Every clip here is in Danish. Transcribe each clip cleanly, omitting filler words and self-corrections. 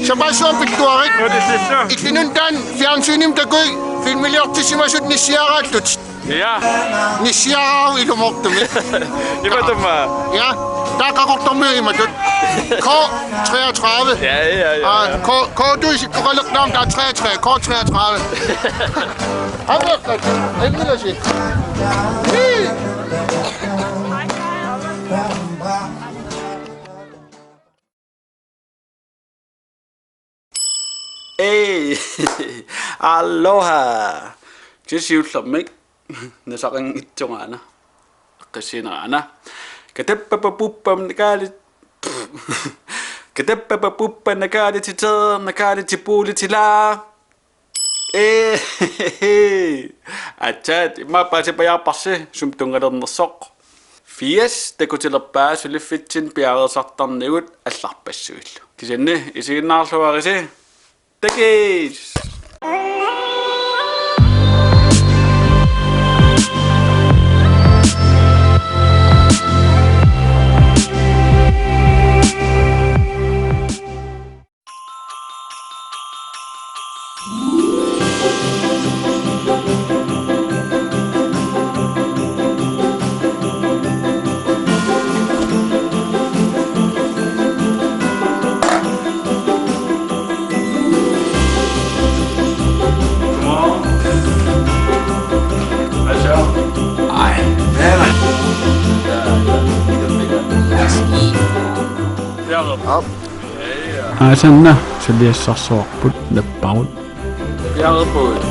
Sabasuapilluarit ikkinuntaan fiansunim takui filmiliortissimasut nissiaraatlut. Ja. Nissiarau ilumortumi. Imatuma. Ja, taaqaqortormiimatut. K33. Ja. K du sikkuralernam der 33. K33. Hammerkat. Endelig. Hey, aloha. Jesiutlormik. Nasaqan ittungaana. Aqqisineraana. Katappapapuppam nakaalit. Katappapapuppam nakaalititeer nakaalitippuulitila. Atsaat immaappaasipajaarparsi sumtungalernersoq. Fias takutilerpaa suliffitsin piarersartarnigut allarpassuillu. Kisanni isiginnaarluarisi. Takis. Asanna suliassarsuarput napparut. Jarput.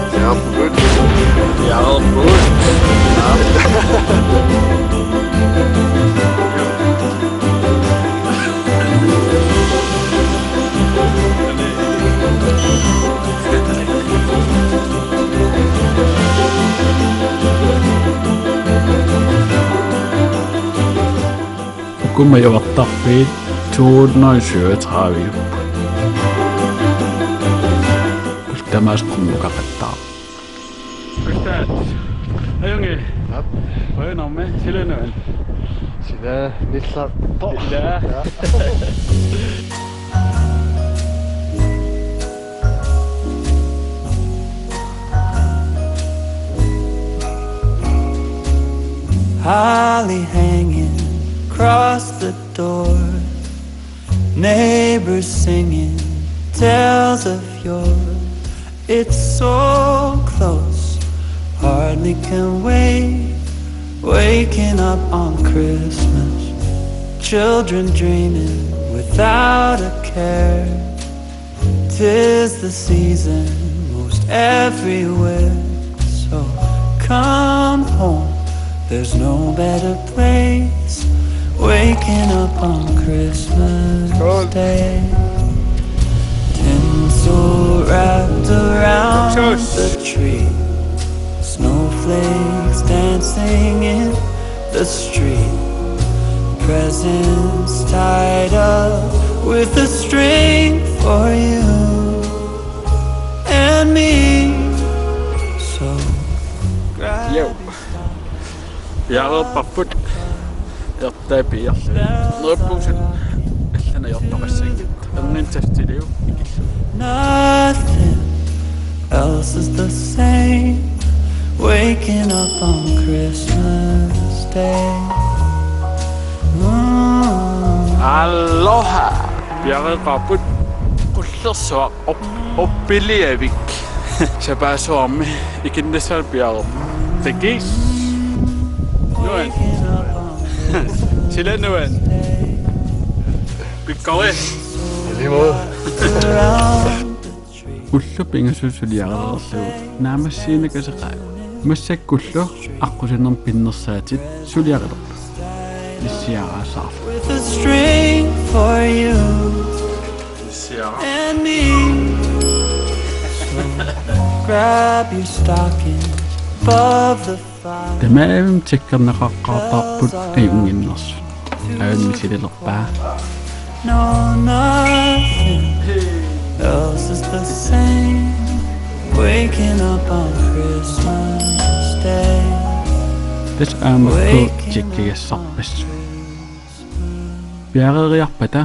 Kumma javattarpiit 237. Kultamas qummuqaqattaa. Ustaat. Ayungi. Oyunormi silanuan. Sillä nillarto. Sillä. Holly hanging across the door, neighbors singing tales of yore. It's so close, hardly can wait. Waking up on Christmas, children dreaming without a care. 'Tis the season most everywhere, so come home. There's no better place. Waking up on Christmas Day. Tinsel wrapped around the tree. Snowflakes dancing in the street. Presents tied up with a string for you and me. So Yo. Jarpapput. Jartaapiar. Nerppuusun. Allana jartoqassagit. Ernintaftiliu. nothing else is the same. Waking up on Christmas Day. Aloha. Jarpapput. Qullersuaq oppiliavik. Sapaasuarmi ikinnassal piaru. Takis. Nuan. Sila nuan. Pikkore. Lige måde. Kullu pingasulsuliarerlerlugu naamassiinakasaqaa. Massakkullu aqqusannern pinnersaatit suliarelerlu. Nissiaraasaarlu. With a string for you and me. So grab your stocking above the fire. Tamaavim tikkarnaqaqqaartarput ayunginnersu. Aamisilelerpaa. No, nothing else is the same. Waking up on Christmas Day. Tas aamakku tikkigassarpassu. Piareriarpata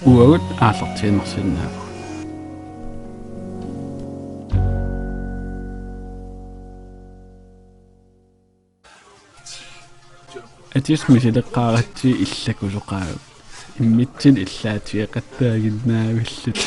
uagut aallertiinersinnaavu. атисмисилеққааратси иллакусоқааву иммитсин иллаатиақаттаагиннаавиллут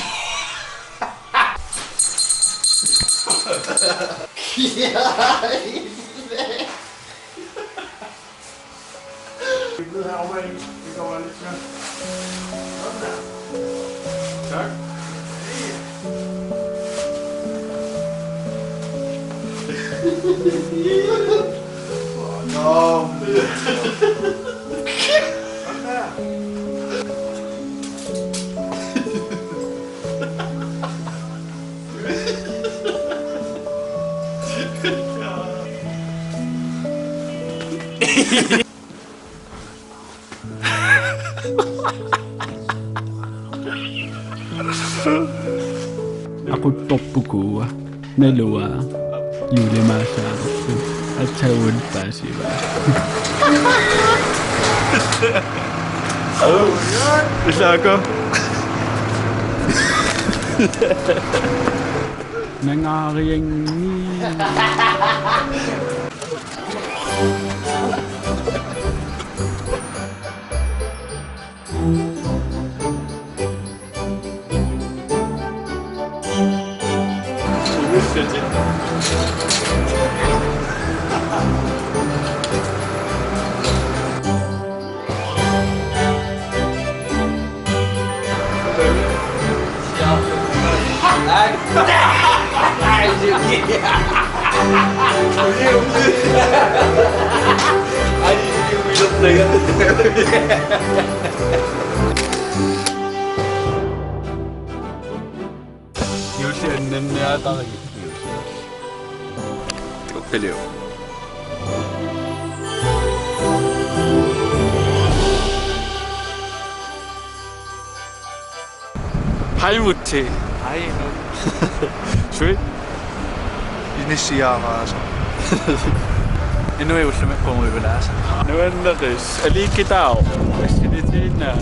aquttorpukua nalua juulimaasaalerlu atauun paasiva Isaka. nangaariangi Peleo. Hej Mutti. Hej Inuk. Sweet. Niaasiaqqat. Inu ei ulle pomuyulaasa. Nu enneris. Alikitao. Vastinitiina.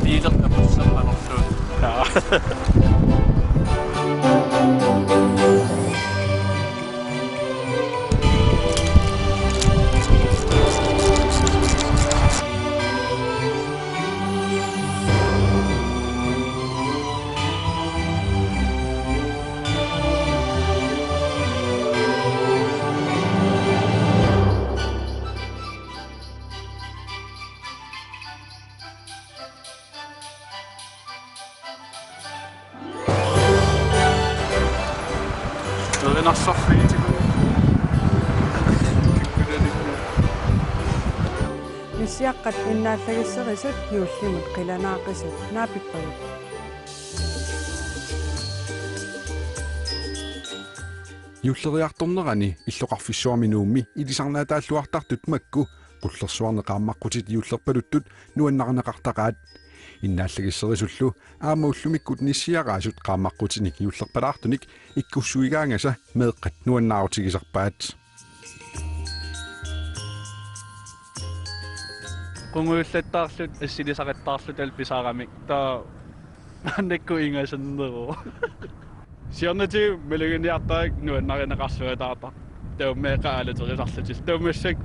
Liilerna pusserpanerluut. Narsarfiiti. Niaasiaqqat innaalлагиссерисут юуллимут қиланаақисут наапиппагут юллериарторнерани иллоқарфиссуарминуумми илисарнаатааллуартартут макку qullersuarneqaammaqqutит юллерпалуттут нуаннарнеқартақаат иннааллагиссерисуллу аамауллумиккут ниссиараасут qaammaqqutinik юллерпалаартуник иккуссуигаангаса меэққат нуаннаарутигисарпаат Qunguullattaarlut assilisaqittaarlut alpisaaramik taa annakku ingasannero. Siornati meluginiartaak nuannarineqarsuataarta. Taummeeqaaluterisarlutil. Taummassak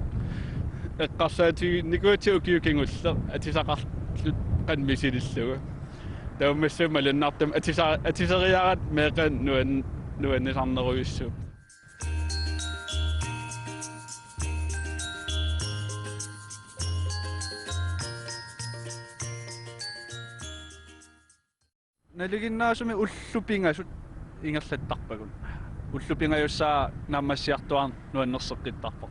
eqqarsaati nikuuti ukiukinguller atisaqarlut qanmisilillugu. Taummassum malunnaartum atiseriarat meeqan nuannisarneruissu. Naliginnaasumi ullupingasut ingerlattarpagun. Ullupingajussaa naammassiartuarn nuannerseqqittarpoq.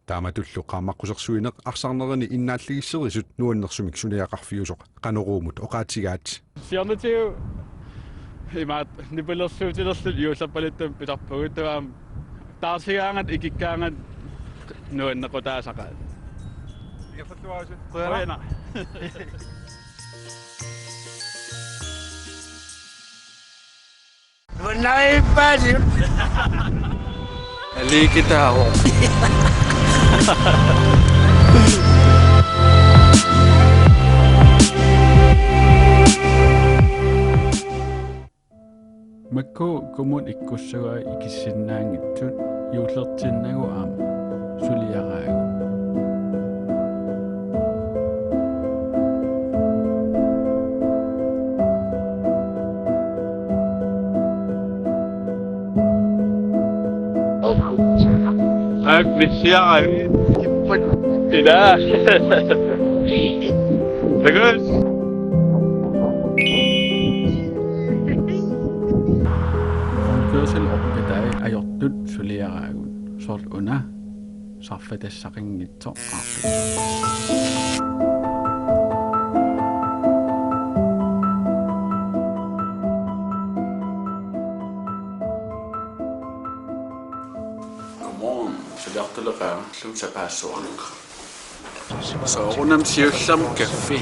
тааматуллу qaammaqqusерсуинеq арсарнерини иннааллигиссерисут нуаннерсумик сулиақарфиусоq qaneruumut oqaatigaat Siornatiu imaat nipullersuutilerlut yuullappaluttun pitarpagutaam taarsigaangat ikikkaangat nuannequtaasaqaat. Igersalluaasut. Qoyana. Nuannaippaasut. Alikitao. makku kumun ikkussuga ikissinnaangittut yuullertinnagu aama suliaraagu Missiaq. Ida. Bagus. Kørsel oppitai ajortut suliaraagun sort una sarfatessaqinngitso aarpi Godmorgen. Suliartuluqaa luutapaassuarluq. Soorunam siullam kaffe.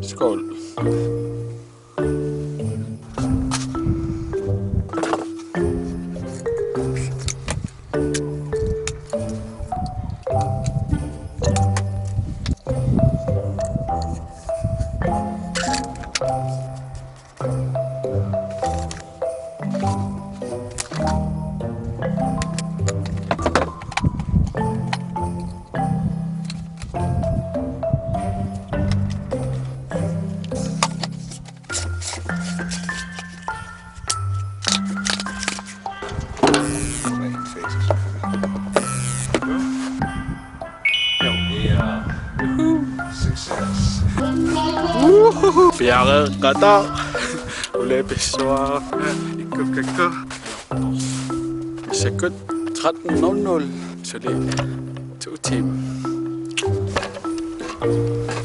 Skål. Bjerget Qatar. Ulepissua. Ikkukakka. Sekund 13:00. Så det er 2 timer.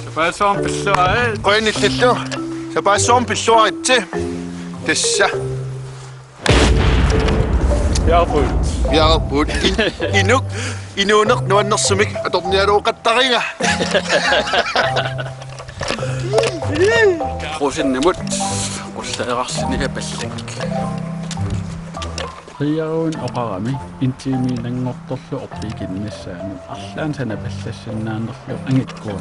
Så bare sådan besluer. Qeynillillu. Sapassuum pilluaritsi. Tassa. Bjergbryg. Bjergbryg. Inuk Inukh nuannersumik atornialuuqattaringa. Rusinimut. Rullaerarsinika pallik. Riaruun oqarami intimiinangortorlu orpiikinnissaanu arlaan sana pallassinnaannerlu angikkua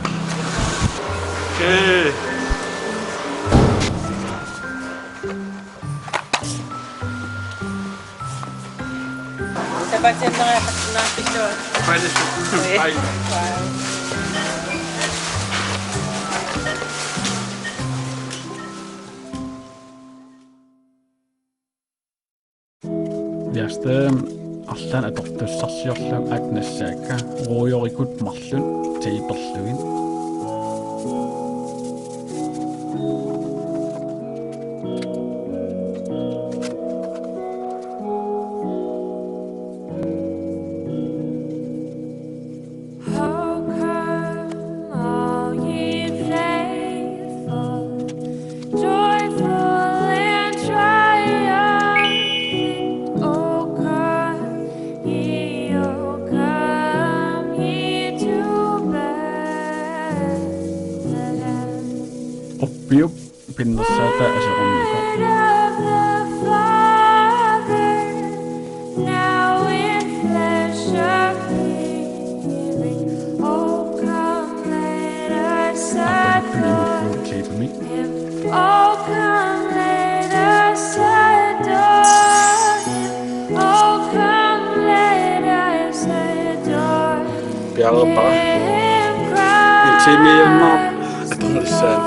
Яста арлаан аторtussarsiorlum aaknassaakka ruujorikut marlun tiiperlugin oppiup pinnersaata aserunniku Bjerget bare. Intimiinnar atornissaan.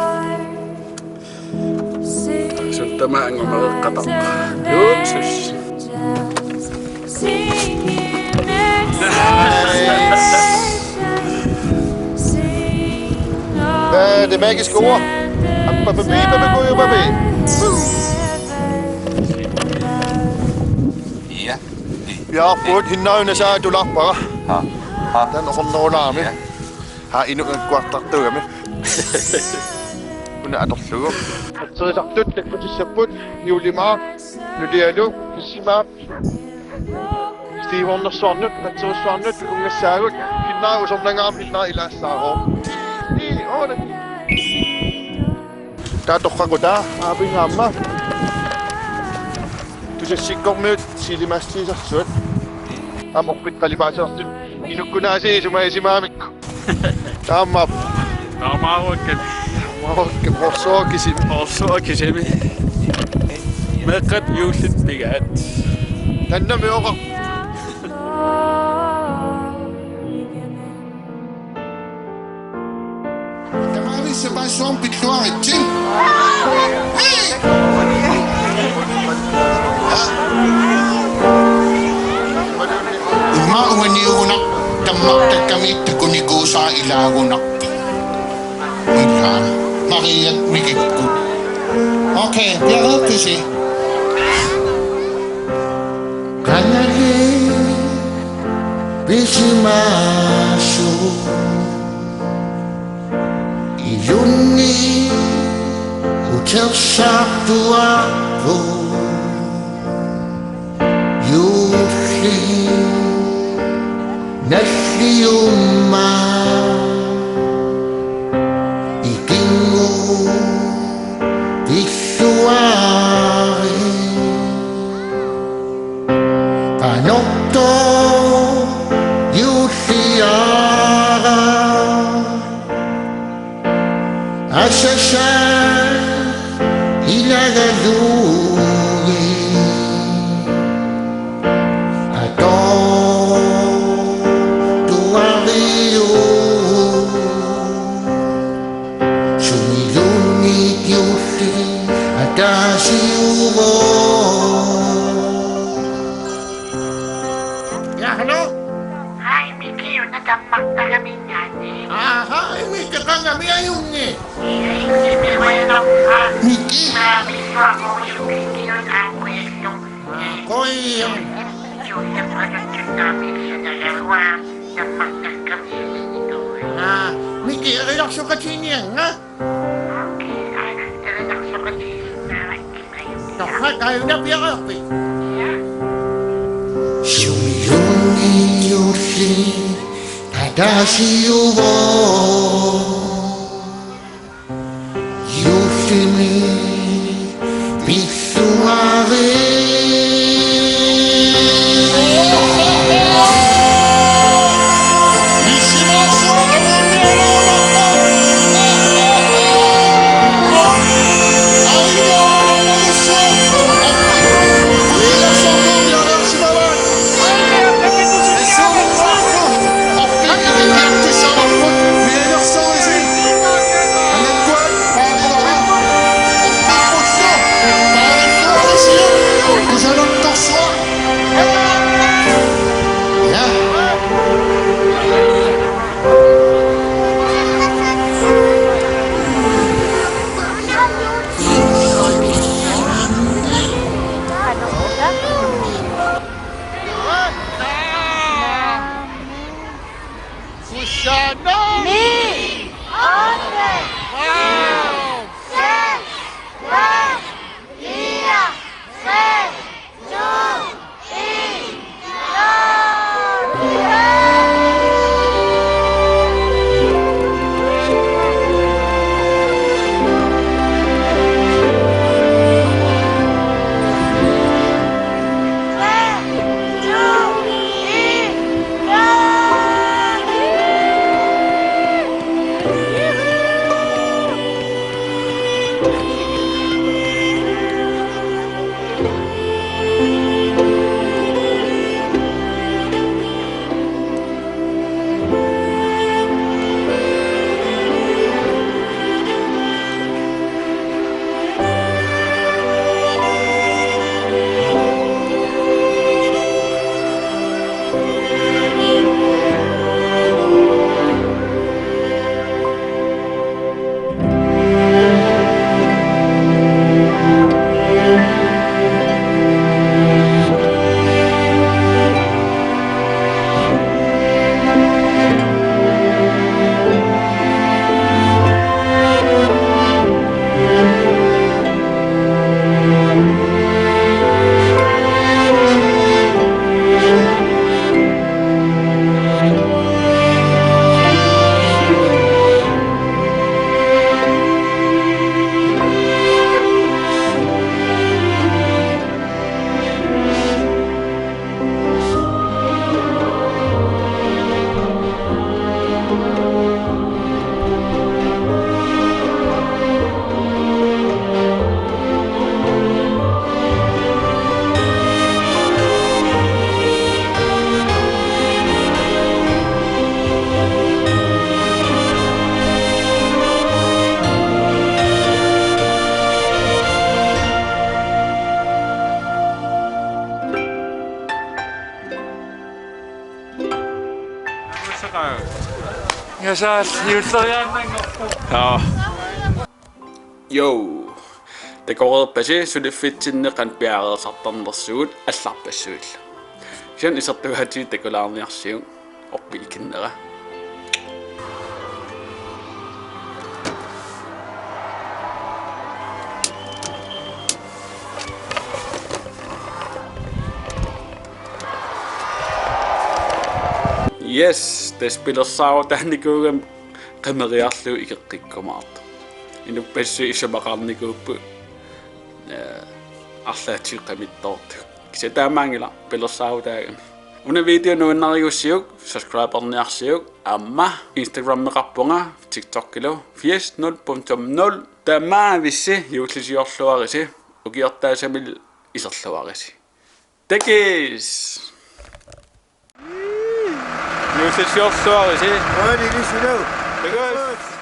Suttamaangumereqqataq. Luksus. Det magiske ord. Babi. Ja. Bjergbryg hinnauna saatulappara. Tän ornerulaami. Ha Inuk Inukh Kuna atorlugu. Atserisartut nakkutissapput iulimaa nulialu kissimaa. Stiivornersuarnut atserissuarnut ungassaagut hinnaa usornangaam hinnaa ilaassaaroor. Ni oona. Taatoqqaqutaa aapingaamma. Tusassikkormiut silimastiisarsuat. Amorpiqqalipaasartut inukkunaasi sumaisimaamikku. Taammaap. Taamaaruakkat. Orsuakisimi. Meqqat yuullit pigaat. Tannami oqa. se passion pitloire et ting. Mauaniunak tamak kami tekunigo sa ilagunak. Ila Mariat mikikku. Okay, biar apa sih? Kalaaleq bisi masuk iluni ucap sabtu aku Yusli Nasli ikingu visuari panokto yusiara asasa ilagaluri ato tuariyo sumilunit yusi atasiugo. Hello? Hai, Miki, nagkampak na kami niyan eh. Aha, Miki ka nga, may ayong eh. Hindi mo yun ako ha. Miki? Miso ako yung Miki yun ang kwestong. Ako yun. Yung napagagyan namin sa dalawa. Namaktan kami nito eh. Miki, relax ka siya nga. Okay, relax ako dito na kayo. Nakat, tayo na biyak ako eh. Sumiluni yusi tadashi uwo yusi mi bisuare Ja saa Jo. Det går basi så det fedt til kan bære satan der sud aslappe sud. Sen isat det har tid det kalaallit op i kindere. Yes, det spiller sav der ni går kameriallu ikke rikkomat. Inuk basi så bakarni går på. Alla tilqamittort. Se tää mangila spiller sav der. Una video nunnariussiuk, subscriber-niarsiuk, amma Instagram rappunga, TikTok-ilo, 5.0.0. Tämä vissi juutlisiorluarisi, ukiortaasamil iserluarisi. Tekis! Juutlisiorluarisi. Oi, det er lige sådan. Tekis!